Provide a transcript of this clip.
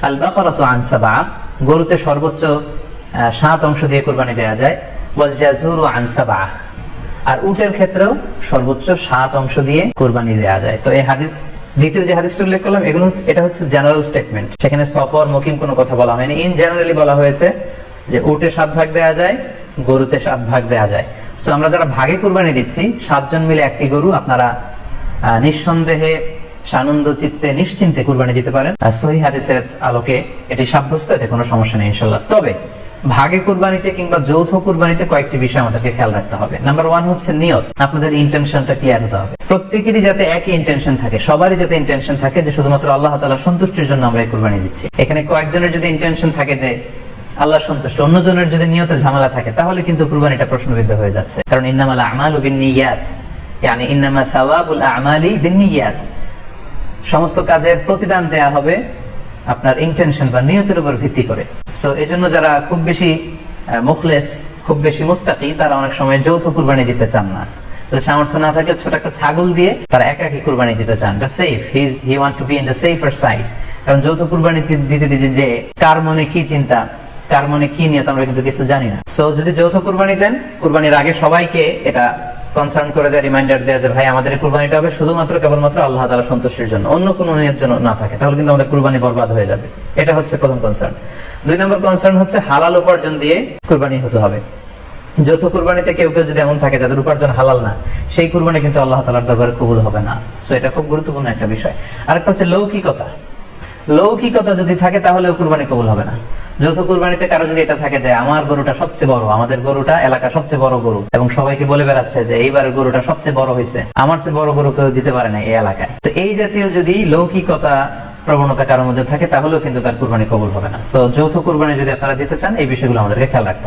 আল বাকারাতু আন সাবআ, গরুতে সর্বোচ্চ 7 অংশ দিয়ে কুরবানি দেওয়া যায়। ওয়াল জাযুরু আন সাবআ, আর উটের ক্ষেত্রেও সর্বোচ্চ 7 অংশ দিয়ে কুরবানি দেওয়া যায়। তো এই হাদিস, দ্বিতীয় যে হাদিসটা উল্লেখ করলাম, এটা হচ্ছে জেনারেল স্টেটমেন্ট। সেখানে সফর মুকিম কোনো কথা বলা হয়নি। ইন জেনারেলি বলা হয়েছে যে উটে 7 ভাগ দেওয়া যায়, গরুতে 7 ভাগ দেওয়া যায়। সো আমরা যারা ভাগে কুরবানি দিচ্ছি, 7 জন মিলে একটি গরু, আপনারা নিঃসন্দেহে সানন্দ চিত্তে নিশ্চিন্তে কুরবানি দিতে পারেন। সহিহ হাদিসের আলোকে এটি সাব্যস্ত, এতে কোনো সমস্যা নেই ইনশাআল্লাহ। তবে ভাগে কুরবানিতে কিংবা যৌথ কুরবানিতে কয়েকটি বিষয় আমাদেরকে খেয়াল রাখতে হবে। নাম্বার 1 হচ্ছে নিয়ত। আপনাদের ইন্টেনশনটা ক্লিয়ার হতে হবে। প্রত্যেকেরই যাতে একই ইন্টেনশন থাকে, সবারই যাতে ইন্টেনশন থাকে যে শুধুমাত্র আল্লাহ তাআলার সন্তুষ্টির জন্য আমরা এই কুরবানি দিচ্ছি। এখানে কয়েকজনের যদি ইন্টেনশন থাকে যে আল্লাহর সন্তুষ্ট, অন্যজনের যদি নিয়তে ঝামেলা থাকে, তাহলে কিন্তু কুরবানিটা প্রশ্নবিদ্ধ হয়ে যাচ্ছে। কারণ ইন্নামাল আমালু বিন্নিয়াত, ইয়ানি ইন্নামা সাওয়াবুল আমালি বিন্নিয়াত, সমস্ত কাজের প্রতিদান দেয়া হবে আপনার ইন্টেনশন বা নিয়তের উপর ভিত্তি করে। সো এজন্য যারা খুব বেশি মুখলেস, খুব বেশি মুত্তাকি, তারা অনেক সময় যৌথ কুরবানি দিতে চান না। সামর্থ্য না থাকলে ছোট একটা ছাগল দিয়ে তারা একাকি কুরবানি দিতে চান। Safe, he want to be in the safer side. কারণ যৌথ কুরবানি দিতে দিতে যে কার মনে কি চিন্তা, কার মনে কি নিয়ত, আমরা কিন্তু কিছু জানি না। সো যদি যৌথ কুরবানি দেন, কুরবানির আগে সবাইকে এটা কনসার্ন করে দেয়, রিমাইন্ডার দেয়া যে ভাই আমাদের কুরবানিটা হবে শুধুমাত্র কেবলমাত্র আল্লাহ তাআলার সন্তুষ্টির জন্য, অন্য কোনো নিয়ত যেন না থাকে, তাহলে কিন্তু আমাদের কুরবানি বরবাদ হয়ে যাবে। এটা হচ্ছে প্রথম কনসার্ন। 2 নম্বর কনসার্ন হচ্ছে হালাল উপার্জন দিয়ে কুরবানি হতে হবে। যৌথ কুরবানিতে কেউ কেউ যদি এমন থাকে যাদের উপার্জন হালাল না, সেই কুরবানি কিন্তু আল্লাহ তাআলার দরবারে কবুল হবে না। সো এটা খুব গুরুত্বপূর্ণ একটা বিষয়। আরেকটা হচ্ছে লৌকিকতা। লৌকিকতা যদি থাকে তাহলেও কুরবানি কবুল হবে না। যৌথ কুরবানিতে কারো যদি এটা থাকে যে আমার গরুটা সবচেয়ে বড়, আমাদের গরুটা এলাকার সবচেয়ে বড় গরু, এবং সবাইকে বলে বেড়াচ্ছে যে এইবার গরুটা সবচেয়ে বড় হয়েছে, আমার চেয়ে বড় গরু কেউ দিতে পারে না এই এলাকায়, তো এই জাতীয় যদি লৌকিকতা প্রবণতা কারোর মধ্যে থাকে, তাহলেও কিন্তু তার কুরবানি কবুল হবে না। সো যৌথ কুরবানি যদি আপনারা দিতে চান, এই বিষয়গুলো আমাদেরকে খেয়াল রাখতে হবে।